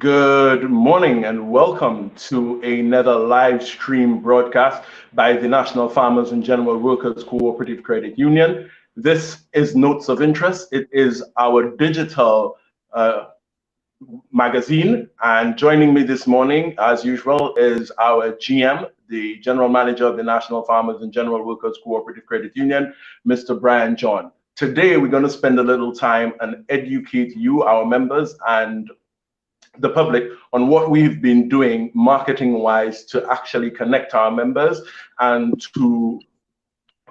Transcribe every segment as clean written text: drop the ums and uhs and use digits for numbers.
Good morning and welcome to another live stream broadcast by the National Farmers and General Workers Cooperative Credit Union. This is Notes of Interest. It is our digital magazine, and joining me this morning, as usual, is our GM, the General Manager of the National Farmers and General Workers Cooperative Credit Union, Mr. Brian John. Today, we're going to spend a little time and educate you, our members, and the public on what we've been doing marketing-wise to actually connect our members and to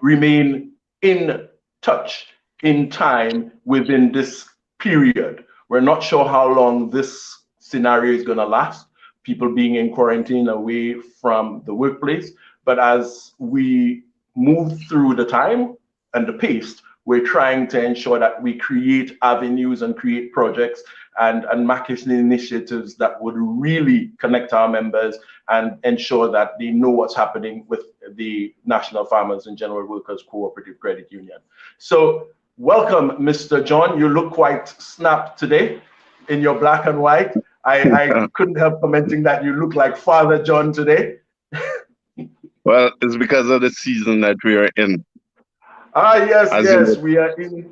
remain in touch in time within this period. We're not sure how long this scenario is going to last, people being in quarantine away from the workplace. But as we move through the time and the pace, we're trying to ensure that we create avenues and create projects and marketing initiatives that would really connect our members and ensure that they know what's happening with the National Farmers and General Workers Cooperative Credit Union. So welcome, Mr. John. You look quite snapped today in your black and white. I couldn't help commenting that you look like Father John today. Well, it's because of the season that we are in. Yes, we are in.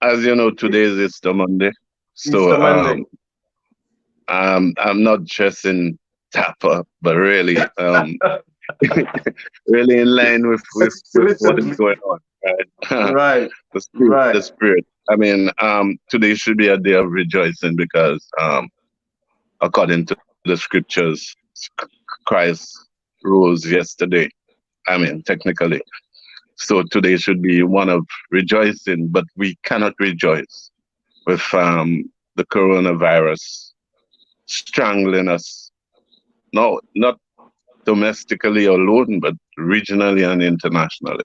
As you know, today is Easter Monday. So Easter Monday. I'm not dressing tapper, but really, really in line with what is going on, right? Right. The spirit. I mean, today should be a day of rejoicing because, according to the scriptures, Christ rose yesterday. I mean, technically. So today should be one of rejoicing, but we cannot rejoice with the coronavirus strangling us. No, not domestically alone, but regionally and internationally.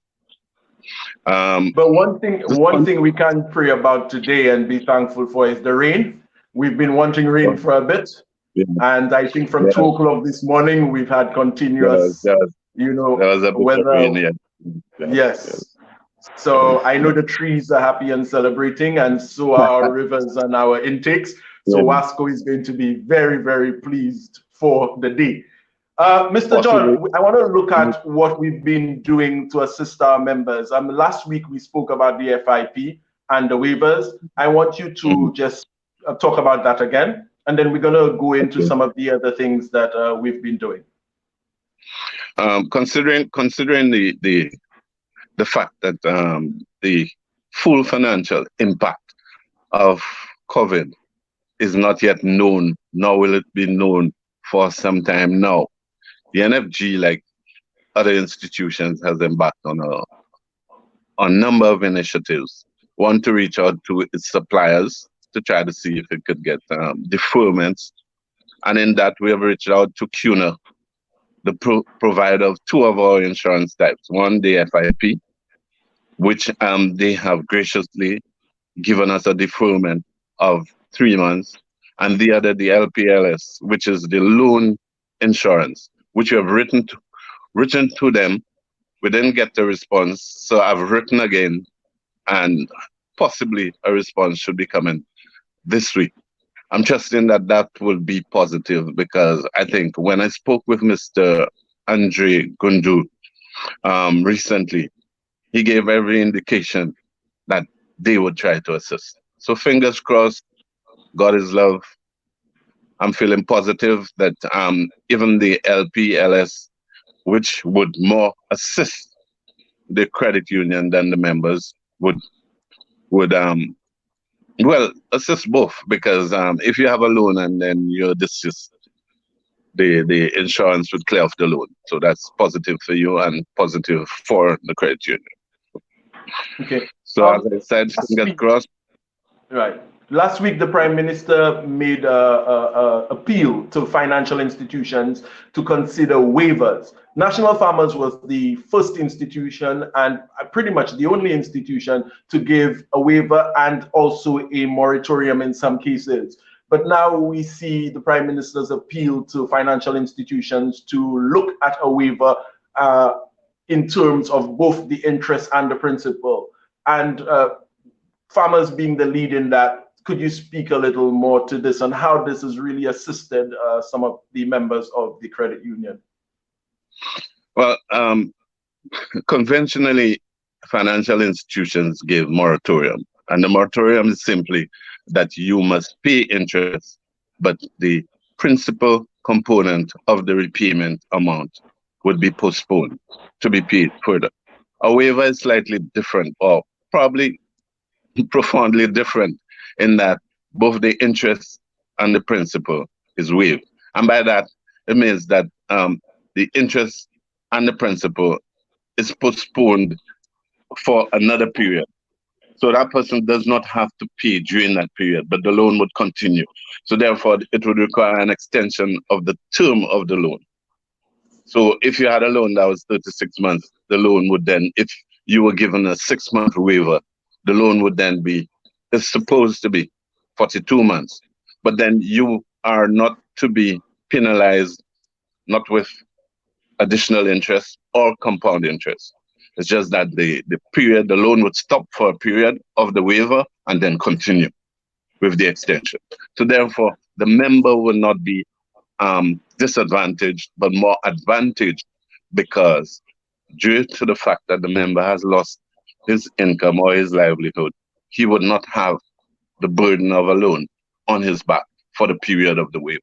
But one thing we can pray about today and be thankful for is the rain. We've been wanting rain for a bit, and I think from 2 o'clock this morning we've had continuous, weather. Yes. So I know the trees are happy and celebrating, and so are our rivers and our intakes. So Wasco is going to be very, very pleased for the day. Mr. John, I want to look at what we've been doing to assist our members. Last week we spoke about the FIP and the waivers. I want you to just talk about that again, and then we're going to go into some of the other things that we've been doing. Considering the fact that the full financial impact of COVID is not yet known, nor will it be known for some time now. The NFG, like other institutions, has embarked on a number of initiatives. One, to reach out to its suppliers to try to see if it could get deferments. And in that, we have reached out to CUNA, the provider of 2 of our insurance types. One, the FIP, which they have graciously given us a deferment of 3 months, and the other, the LPLS, which is the loan insurance, which we have written to them. We didn't get the response, so I've written again, and possibly a response should be coming this week. I'm trusting that that will be positive, because I think when I spoke with Mr. Andre Gundu recently, he gave every indication that they would try to assist. So fingers crossed, God is love. I'm feeling positive that even the LPLS, which would more assist the credit union than the members, would assist both, because if you have a loan and then you're deceased, the insurance would clear off the loan. So that's positive for you and positive for the credit union. Okay. So as I said, fingers crossed. Right. Last week, the Prime Minister made an appeal to financial institutions to consider waivers. National Farmers was the first institution and pretty much the only institution to give a waiver and also a moratorium in some cases. But now we see the Prime Minister's appeal to financial institutions to look at a waiver in terms of both the interest and the principal. And farmers being the lead in that could you speak a little more to this and how this has really assisted some of the members of the credit union? Well, conventionally, financial institutions give moratorium, and the moratorium is simply that you must pay interest, but the principal component of the repayment amount would be postponed to be paid further. A waiver is slightly different, or probably profoundly different, in that both the interest and the principal is waived. And by that, it means that the interest and the principal is postponed for another period. So that person does not have to pay during that period, but the loan would continue. So therefore, it would require an extension of the term of the loan. So if you had a loan that was 36 months, the loan would then, if you were given a 6-month waiver, the loan would then be, it's supposed to be 42 months. But then you are not to be penalized, not with additional interest or compound interest. It's just that the period, the loan would stop for a period of the waiver and then continue with the extension. So therefore, the member will not be disadvantaged, but more advantaged, because due to the fact that the member has lost his income or his livelihood, he would not have the burden of a loan on his back for the period of the waiver.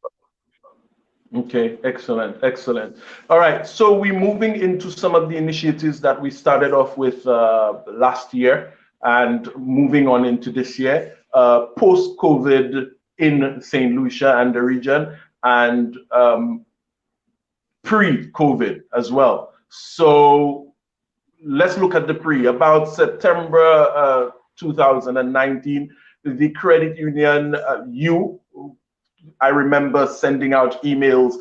Okay, excellent, excellent. All right, so we're moving into some of the initiatives that we started off with last year and moving on into this year, post-COVID in St. Lucia and the region, and pre-COVID as well. So let's look at the pre. About September 2019, the credit union, I remember sending out emails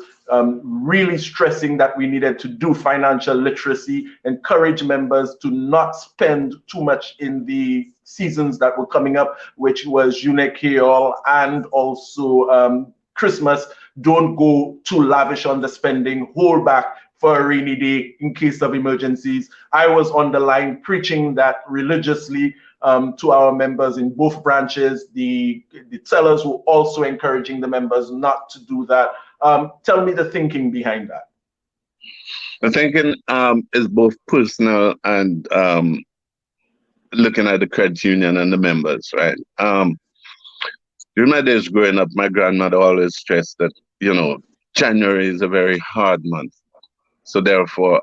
really stressing that we needed to do financial literacy, encourage members to not spend too much in the seasons that were coming up, which was Unig Creole and also Christmas. Don't go too lavish on the spending, hold back for a rainy day in case of emergencies. I was on the line preaching that religiously to our members in both branches. The tellers were also encouraging the members not to do that. Tell me the thinking behind that. The thinking is both personal and looking at the credit union and the members, right? During my days growing up, my grandmother always stressed that, January is a very hard month. So therefore,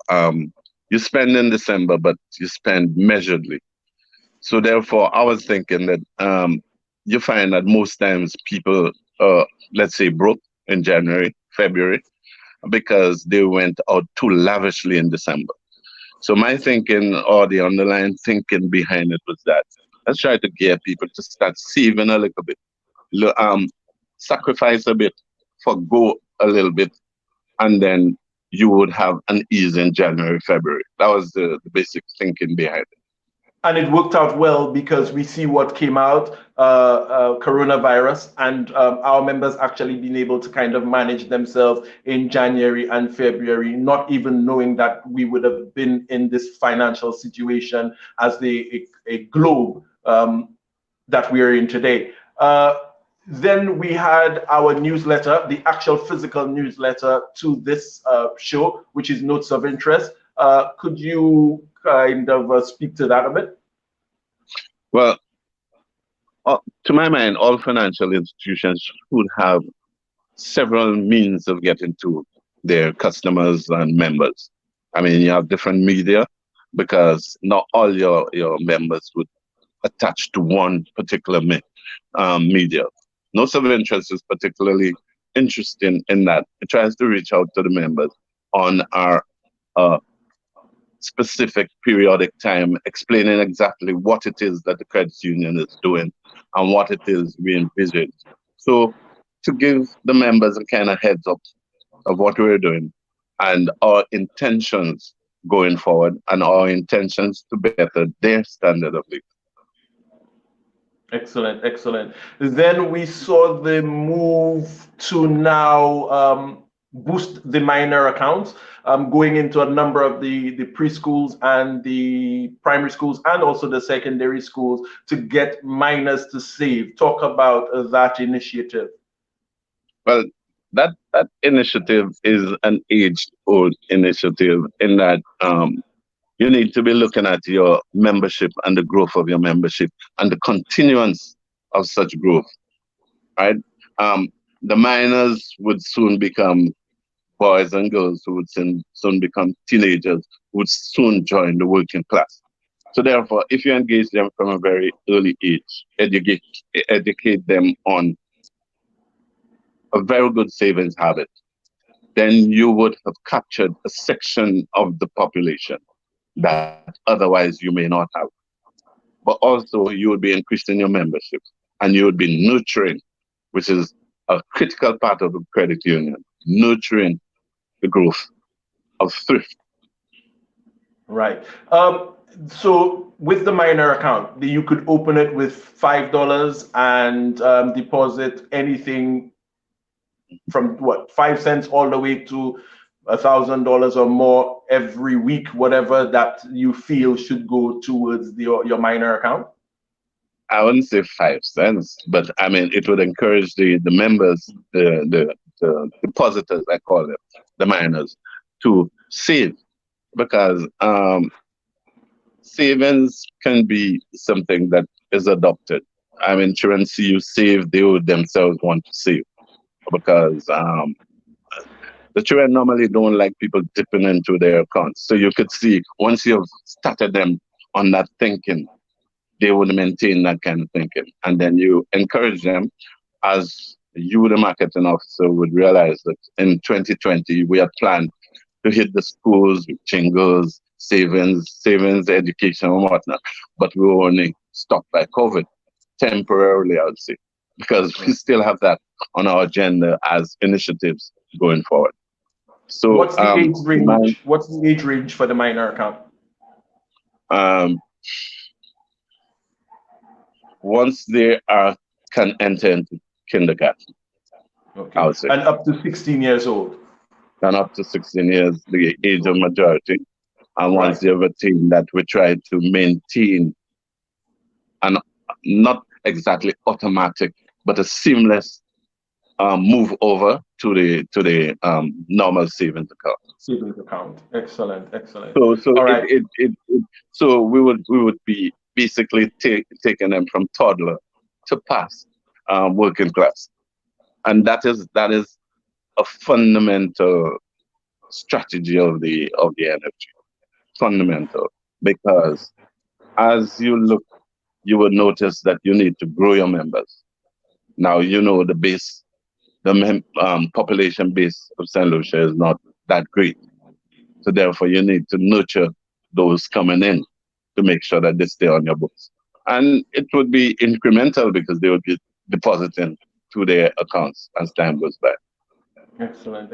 you spend in December, but you spend measuredly. So therefore, I was thinking that you find that most times people, let's say, broke in January, February, because they went out too lavishly in December. So my thinking, or the underlying thinking behind it, was that let's try to get people to start saving a little bit, sacrifice a bit, forgo a little bit, and then you would have an ease in January, February. That was the basic thinking behind it. And it worked out well, because we see what came out, coronavirus, and our members actually being able to kind of manage themselves in January and February, not even knowing that we would have been in this financial situation as a globe that we are in today. Then we had our newsletter, the actual physical newsletter to this show, which is Notes of Interest. Could you kind of speak to that a bit? Well, to my mind, all financial institutions should have several means of getting to their customers and members. I mean, you have different media, because not all your members would attach to one particular media. Notes of Interest is particularly interesting in that it tries to reach out to the members on our specific periodic time, explaining exactly what it is that the credit union is doing and what it is we envision. So to give the members a kind of heads up of what we're doing and our intentions going forward, and our intentions to better their standard of living. Excellent, excellent. Then we saw the move to now boost the minor accounts, going into a number of the preschools and the primary schools and also the secondary schools to get minors to save. Talk about that initiative. Well, that initiative is an age-old initiative in that you need to be looking at your membership and the growth of your membership and the continuance of such growth, right? The minors would soon become boys and girls who would soon become teenagers, who would soon join the working class. So therefore, if you engage them from a very early age, educate them on a very good savings habit, then you would have captured a section of the population that otherwise you may not have. But also you would be increasing your membership and you would be nurturing, which is a critical part of the credit union, nurturing the growth of thrift. Right. So with the minor account, you could open it with $5 and deposit anything from what, 5 cents all the way to $1,000 or more every week, whatever that you feel should go towards your minor account? I wouldn't say 5 cents, but I mean it would encourage the members, the depositors, I call them, the minors, to save, because savings can be something that is adopted. I mean, children see you save, they would themselves want to save, because the children normally don't like people dipping into their accounts. So you could see once you've started them on that thinking, they would maintain that kind of thinking. And then you encourage them, as you, the marketing officer, would realize that in 2020, we had planned to hit the schools with jingles, savings, education, and whatnot. But we were only stopped by COVID temporarily, I would say, because we still have that on our agenda as initiatives going forward. So what's the age range? What's the age range for the minor account? Once they can enter into kindergarten, okay. I would say. And up to 16 years old. And up to 16 years, the age of majority. And once they have attained that, we try to maintain an not exactly automatic, but a seamless move over to the normal savings account. Savings account. Excellent. So all right. So we would be basically taking them from toddler to past working class, and that is a fundamental strategy of the NFG. Fundamental, because as you look, you will notice that you need to grow your members. Now you know the base, the population base of St. Lucia is not that great, so therefore you need to nurture those coming in to make sure that they stay on your books. And it would be incremental because they would be depositing to their accounts as time goes by. Excellent.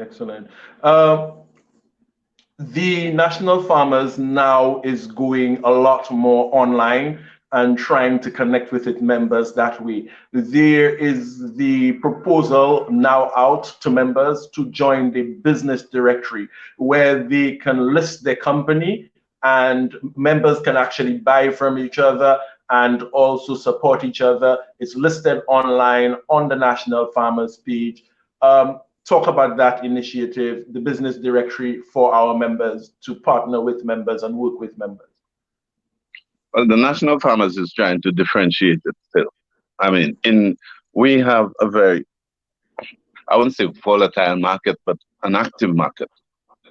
The National Farmers now is going a lot more online and trying to connect with its members that way. There is the proposal now out to members to join the business directory, where they can list their company and members can actually buy from each other and also support each other. It's listed online on the National Farmers page. Talk about that initiative, the business directory for our members, to partner with members and work with members. Well, the National Farmers is trying to differentiate itself. I mean, we have a very, I wouldn't say volatile market, but an active market,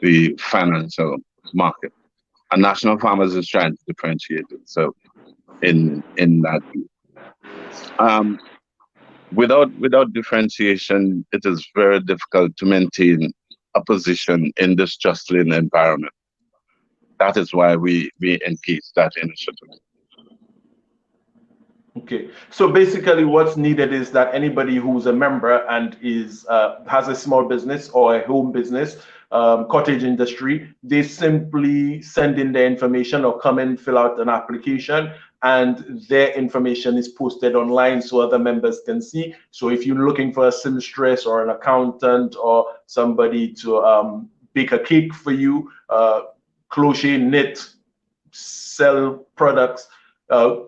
the financial market. And National Farmers is trying to differentiate itself in that. Without differentiation, it is very difficult to maintain a position in this jostling environment. That is why we engage that initiative. Okay, so basically what's needed is that anybody who's a member and has a small business or a home business, cottage industry, they simply send in their information or come in, fill out an application, and their information is posted online so other members can see. So if you're looking for a seamstress or an accountant or somebody to bake a cake for you, crochet, knit, sell products,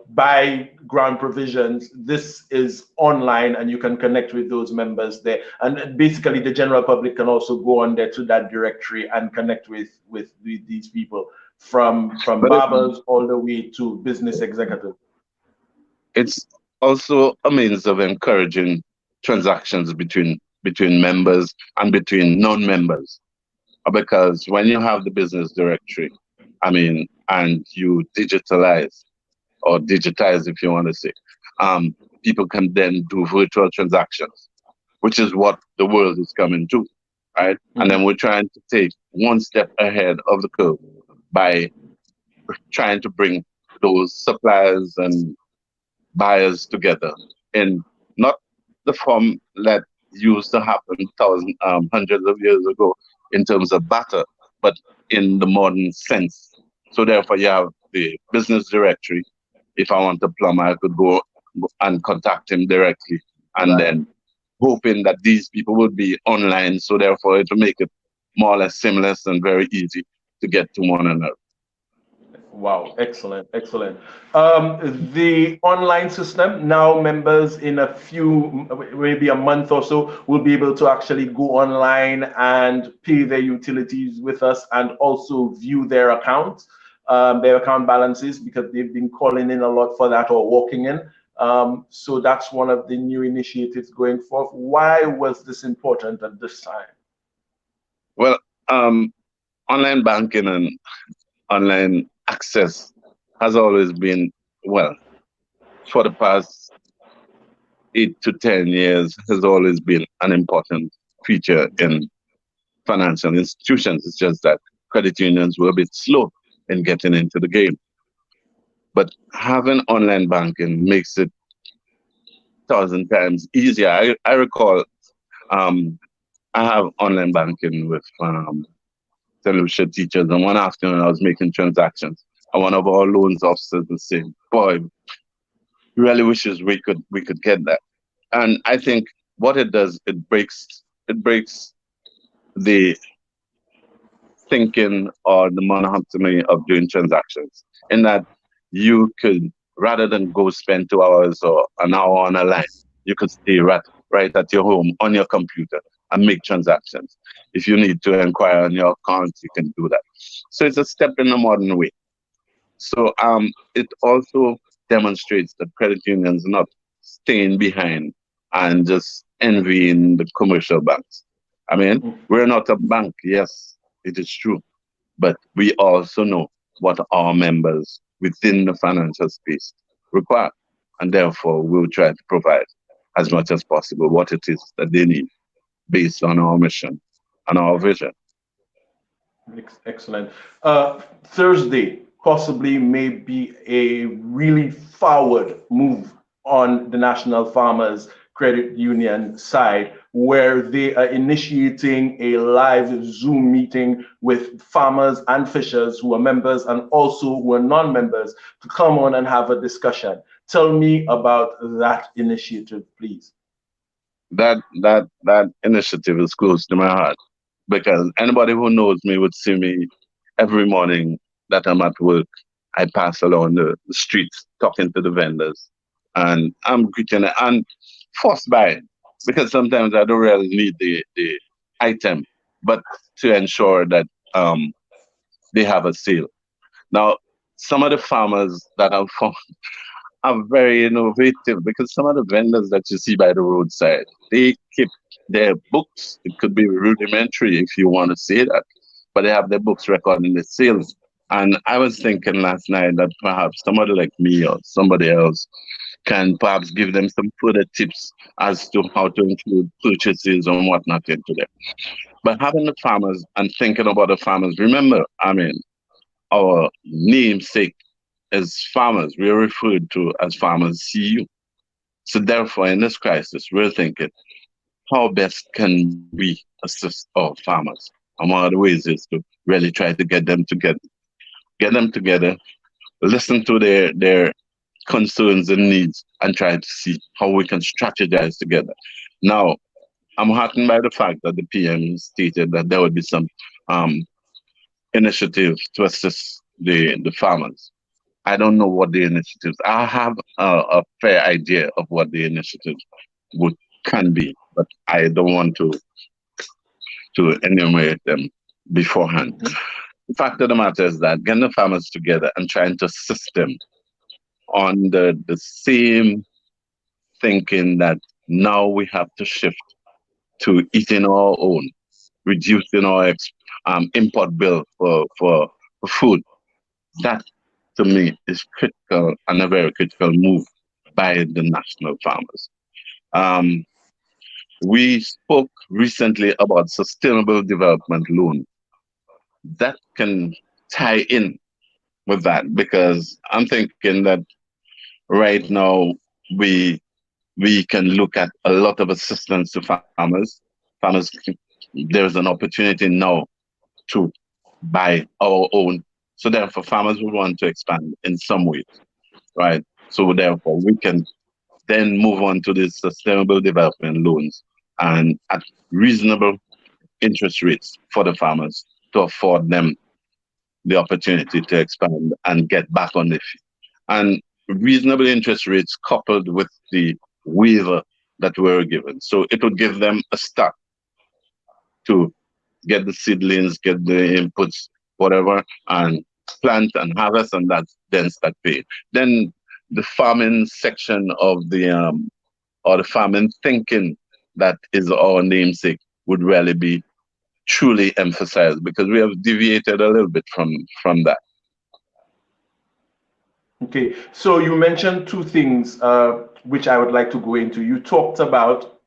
buy ground provisions, this is online and you can connect with those members there. And basically the general public can also go on there to that directory and connect with these people, from barbers all the way to business executives. It's also a means of encouraging transactions between members and between non-members, because when you have the business directory, I mean, and you digitize if you want to say, people can then do virtual transactions, which is what the world is coming to, right? Mm-hmm. And then we're trying to take one step ahead of the curve by trying to bring those suppliers and buyers together in not the form that used to happen hundreds of years ago in terms of barter, but in the modern sense. So therefore you have the business directory. If I want a plumber, I could go and contact him directly, and then hoping that these people would be online, so therefore it will make it more or less seamless and very easy to get to one another. Wow, excellent, excellent. The online system, now members in a few, maybe a month or so, will be able to actually go online and pay their utilities with us and also view their accounts, their account balances, because they've been calling in a lot for that or walking in. So that's one of the new initiatives going forth. Why was this important at this time? Well, online banking and online access has always been, well, for the past 8 to 10 years, has always been an important feature in financial institutions. It's just that credit unions were a bit slow in getting into the game. But having online banking makes it 1,000 times easier. I recall I have online banking with St. Lucia teachers, and one afternoon I was making transactions, and one of our loans officers was saying, "Boy, really wishes we could get that." And I think what it does, it breaks the thinking or the monotony of doing transactions, in that you could, rather than go spend 2 hours or an hour on a line, you could stay right at your home on your computer and make transactions. If you need to inquire on your account, you can do that. So it's a step in a modern way. So it also demonstrates that credit unions are not staying behind and just envying the commercial banks. I mean, we're not a bank, yes, it is true, but we also know what our members within the financial space require, and therefore we'll try to provide as much as possible what it is that they need based on our mission and our vision. Excellent. Thursday possibly may be a really forward move on the National Farmers Credit Union side, where they are initiating a live Zoom meeting with farmers and fishers who are members and also who are non-members to come on and have a discussion. Tell me about that initiative, please. That initiative is close to my heart, because anybody who knows me would see me every morning that I'm at work. I pass along the streets talking to the vendors, and I'm greeting and forced by it, because sometimes I don't really need the item, but to ensure that they have a sale. Now, some of the farmers that I've found are very innovative, because some of the vendors that you see by the roadside, they keep their books. It could be rudimentary if you want to say that, but they have their books recording the sales. And I was thinking last night that perhaps somebody like me or somebody else can perhaps give them some further tips as to how to include purchases and whatnot into them. But having the farmers and thinking about the farmers, remember, I mean, our namesake is farmers. We are referred to as Farmers CU. So therefore, in this crisis, we're thinking, how best can we assist our farmers? And one of the ways is to really try to get them together, listen to their concerns and needs and try to see how we can strategize together. Now, I'm heartened by the fact that the PM stated that there would be some um, initiative to assist the farmers. I don't know what the initiatives. I have a fair idea of what the initiatives would can be, but I don't want to enumerate them beforehand. Mhm. The fact of the matter is that getting the farmers together and trying to assist them on the same thinking that now we have to shift to eating our own, reducing our import bill for food. That to me is critical and a very critical move by the national farmers. Um, we spoke recently about sustainable development loan. That can tie in with that because I'm thinking that right now we we can look at a lot of assistance to farmers. Farmers, there's an opportunity now to buy our own. So therefore, farmers will want to expand in some ways, right? So therefore, we can then move on to the sustainable development loans and at reasonable interest rates for the farmers to afford them the opportunity to expand and get back on their feet. And reasonable interest rates coupled with the waiver that we were given. So it would give them a start to get the seedlings, get the inputs, whatever, and plant and harvest, and that then start paying. Then the farming section of the or the farming thinking that is our namesake would really be truly emphasized because we have deviated a little bit from that. Okay, so you mentioned two things which I would like to go into. You talked about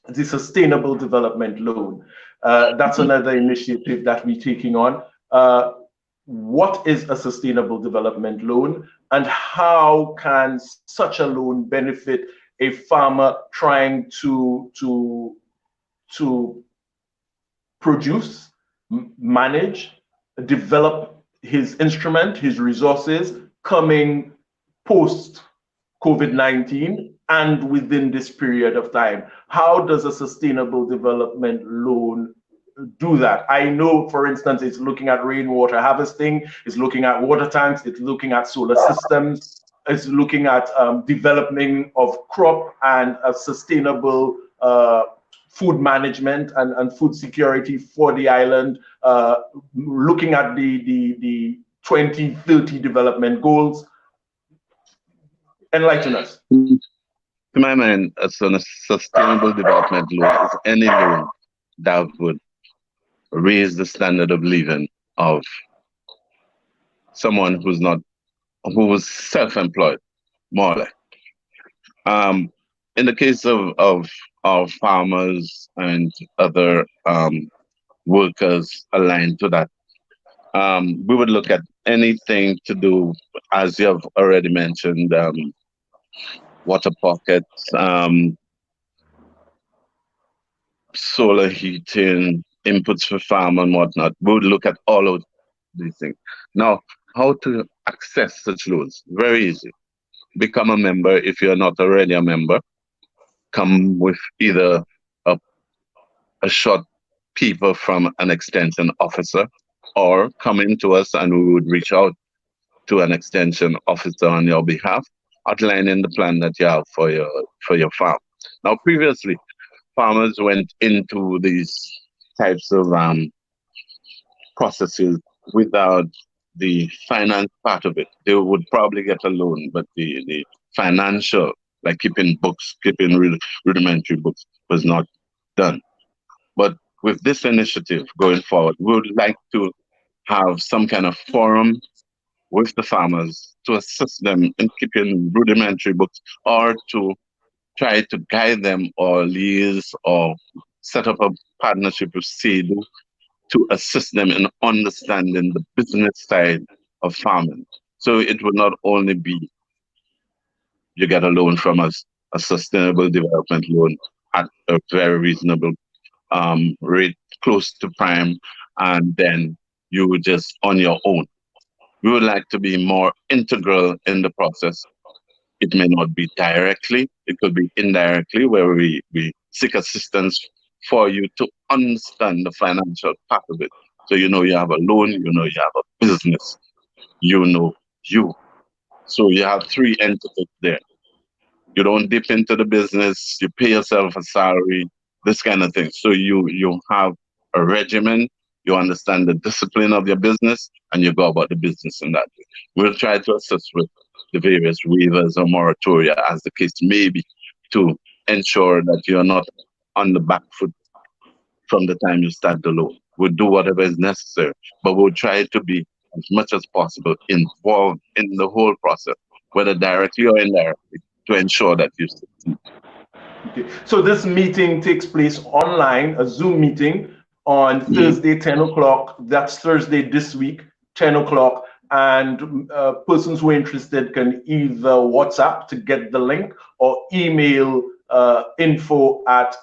the Sustainable Development Loan. That's another initiative that we're taking on. What is a Sustainable Development Loan, and how can such a loan benefit a farmer trying to produce, manage, develop his instrument, his resources coming post COVID-19 and within this period of time? How does a sustainable development loan do that? I know, for instance, it's looking at rainwater harvesting, it's looking at water tanks, it's looking at solar systems, it's looking at developing of crop and a sustainable food management and food security for the island, looking at the 2030 development goals. Enlighten us. To my mind, a sustainable development loan is any loan that would raise the standard of living of someone who's self-employed, more or less. In the case of our farmers and other workers aligned to that, we would look at anything to do, as you have already mentioned, water pockets, solar heating, inputs for farm and whatnot. We would look at all of these things. Now, how to access such loans? Very easy. Become a member if you're not already a member. Come with either a short paper from an extension officer, or come into us and we would reach out to an extension officer on your behalf, outlining the plan that you have for your farm. Now, previously, farmers went into these types of processes without the finance part of it. They would probably get a loan, but the financial, like keeping books, keeping rudimentary books, was not done. But with this initiative going forward, we would like to have some kind of forum with the farmers to assist them in keeping rudimentary books or to try to guide them or liaise or set up a partnership with SEDU to assist them in understanding the business side of farming. So it would not only be you get a loan from us, a sustainable development loan at a very reasonable rate, close to prime, and then you just on your own. We would like to be more integral in the process It may not be directly, it could be indirectly, where we seek assistance for you to understand the financial part of it. So you know you have a loan, you know you have a business, you know you. So you have three entities there. You don't dip into the business, you pay yourself a salary, this kind of thing. So you have a regimen, you understand the discipline of your business, and you go about the business in that way. We'll try to assist with the various waivers or moratoria, as the case may be, to ensure that you're not on the back foot from the time you start the loan. We'll do whatever is necessary, but we'll try to be as much as possible involved in the whole process, whether directly or indirectly, to ensure that you succeed. Okay. So this meeting takes place online, a Zoom meeting on Mhm. Thursday, 10 o'clock. That's Thursday this week, 10 o'clock. And persons who are interested can either WhatsApp to get the link or email info at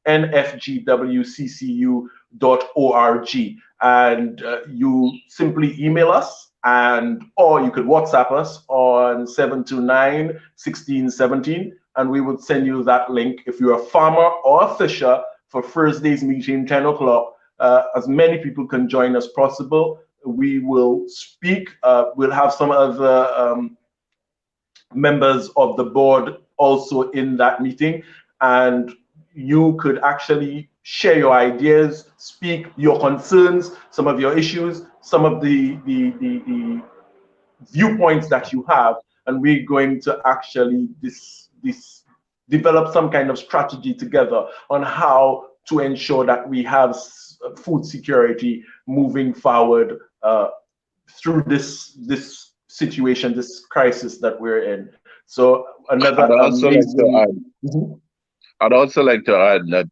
nfgwccu.org. And you simply email us, and or you could WhatsApp us on 729-1617, and we would send you that link. If you're a farmer or a fisher, for Thursday's meeting, 10 o'clock, as many people can join as possible. We will speak. We'll have some other members of the board also in that meeting, and you could actually share your ideas, speak your concerns, some of your issues, some of the viewpoints that you have, and we're going to actually develop some kind of strategy together on how to ensure that we have food security moving forward through this situation, this crisis that we're in. So another I'd also like to amazing. add, I'd also like to add that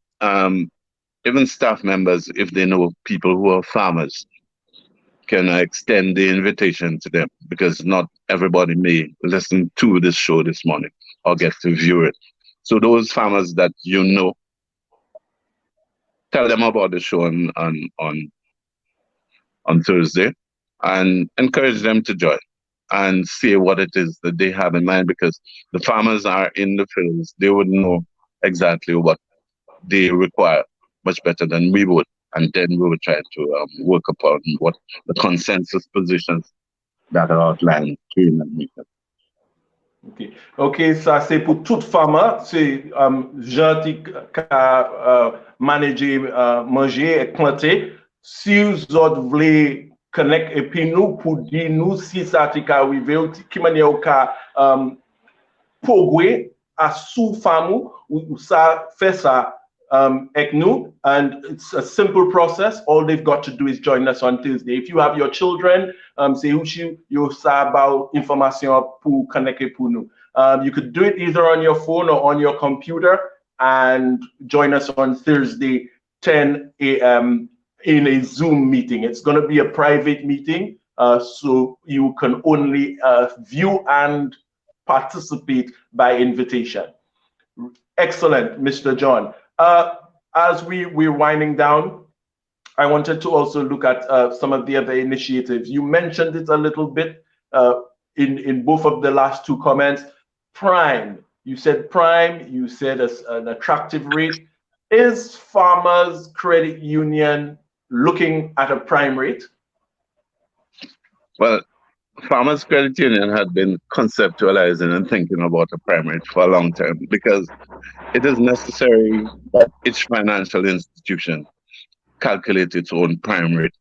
even staff members, if they know people who are farmers, can extend the invitation to them, because not everybody may listen to this show this morning or get to view it. So those farmers that you know, tell them about the show on Thursday, and encourage them to join and see what it is that they have in mind, because the farmers are in the fields. They would know exactly what they require much better than we would. And then we will try to work upon what the consensus positions that are outlined during that meeting. Ok, ça c'est pour tout farmer, c'est gentil qu'à manager, manger et planter. Si vous autres voulez connecter et puis nous pour dire nous si ça t'est arrivé, qui manière au cas progrès à sous farm ou ça fait ça avec nous, and it's a simple process. All they've got to do is join us on Tuesday. If you have your children, c'est aussi you about information pour connecter pour nous. You could do it either on your phone or on your computer, and join us on Thursday, 10 a.m. in a Zoom meeting. It's going to be a private meeting, so you can only view and participate by invitation. Excellent, Mr. John. As we're winding down, I wanted to also look at some of the other initiatives. You mentioned it a little bit in both of the last two comments. Prime, you said prime, you said an attractive rate. Is Farmers Credit Union looking at a prime rate? Well, Farmers Credit Union had been conceptualizing and thinking about a prime rate for a long time, because it is necessary that each financial institution calculate its own prime rate,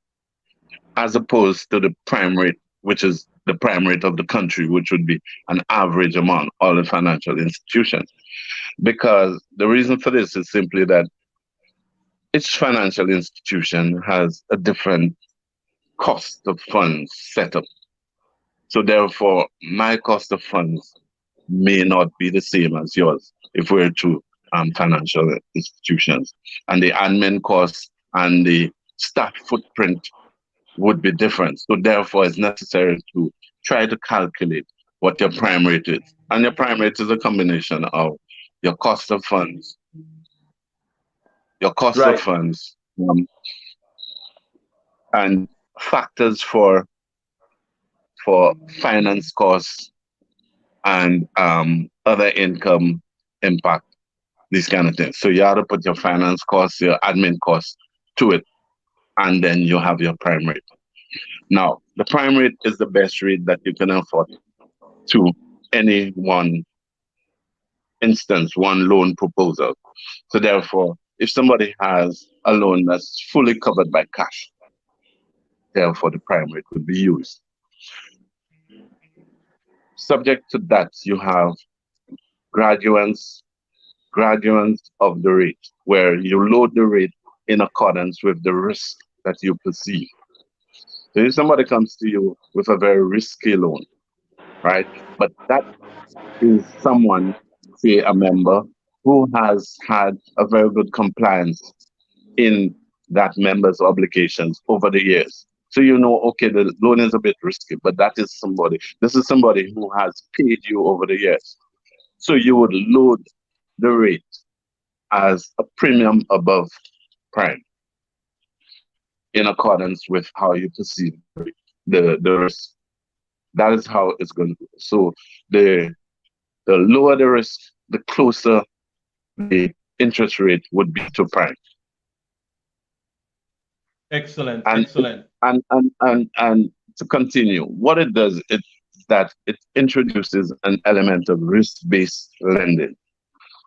as opposed to the prime rate, which is the prime rate of the country, which would be an average among all the financial institutions. Because the reason for this is simply that each financial institution has a different cost of funds set up. So therefore, my cost of funds may not be the same as yours if we're two financial institutions. And the admin costs and the staff footprint would be different. So therefore, it's necessary to try to calculate what your prime rate is. And your prime rate is a combination of your cost of funds, Right. And factors for finance costs and other income impact, these kind of things. So you have to put your finance costs, your admin costs to it, and then you have your prime rate. Now, the prime rate is the best rate that you can afford to any one instance, one loan proposal. So therefore, if somebody has a loan that's fully covered by cash, therefore the prime rate would be used. Subject to that, you have graduates of the rate, where you load the rate in accordance with the risk that you perceive. So if somebody comes to you with a very risky loan, right? But that is someone, say a member, who has had a very good compliance in that member's obligations over the years. So you know, okay, the loan is a bit risky, but this is somebody who has paid you over the years. So you would load the rate as a premium above prime in accordance with how you perceive the risk. That is how it's going to be. So the lower the risk, the closer the interest rate would be to prime. Excellent, and excellent. And to continue, what it does is that it introduces an element of risk-based lending.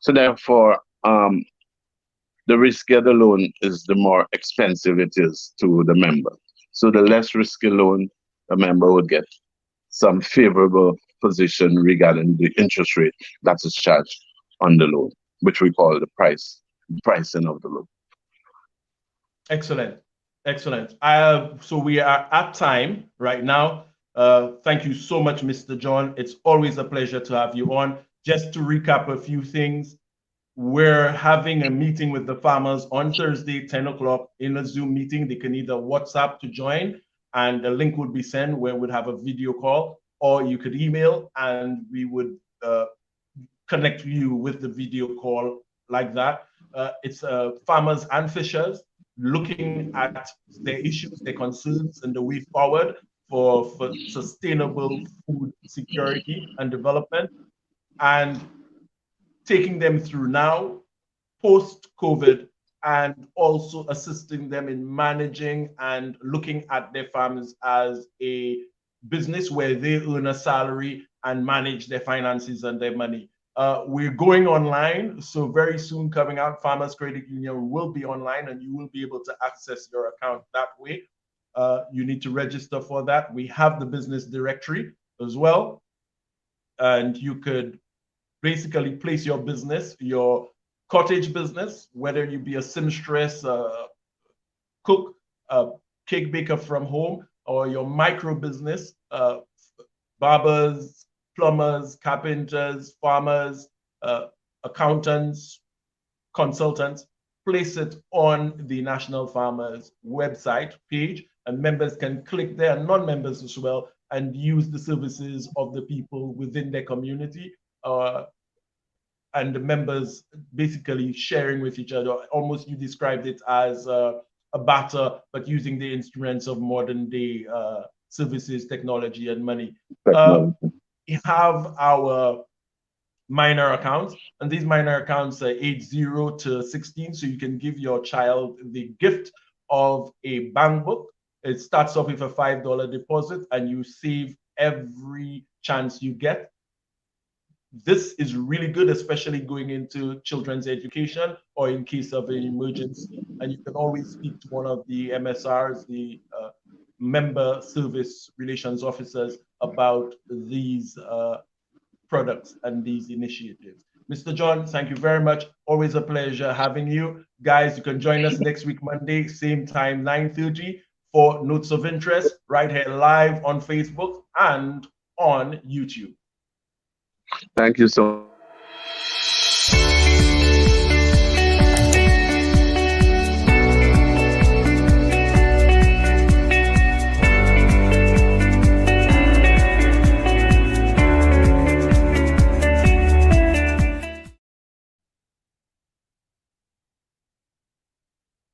So therefore, the riskier the loan is, the more expensive it is to the member. So the less risky loan, the member would get some favorable position regarding the interest rate that is charged on the loan, which we call the pricing of the loan. Excellent, excellent. So we are at time right now. Thank you so much, Mr. John. It's always a pleasure to have you on. Just to recap a few things, we're having a meeting with the farmers on Thursday, 10 o'clock in a Zoom meeting. They can either WhatsApp to join, and the link would be sent where we'd have a video call, or you could email and we would connect you with the video call like that. It's farmers and fishers looking at their issues, their concerns, and the way forward for sustainable food security and development, and taking them through now, post-COVID, and also assisting them in managing and looking at their farms as a business where they earn a salary and manage their finances and their money. We're going online, so very soon coming out, Farmers Credit Union will be online and you will be able to access your account that way. You need to register for that. We have the business directory as well, and you could basically place your business, your cottage business, whether you be a seamstress, cook, cake baker from home, or your micro business, barbers, plumbers, carpenters, farmers, accountants, consultants, place it on the National Farmers website page, and members can click there, and non-members as well, and use the services of the people within their community. And the members basically sharing with each other. Almost, you described it as a barter, but using the instruments of modern day services, technology, and money. We have our minor accounts, and these minor accounts are age 0 to 16, so you can give your child the gift of a bank book. It starts off with a $5 deposit, and you save every chance you get. This is really good, especially going into children's education or in case of an emergency. And you can always speak to one of the MSRs, the member service relations officers, about these products and these initiatives. Mr. John, thank you very much. Always a pleasure having you. Guys, you can join us next week, Monday, same time, 9:30, for Notes of Interest, right here live on Facebook and on YouTube. Thank you so much.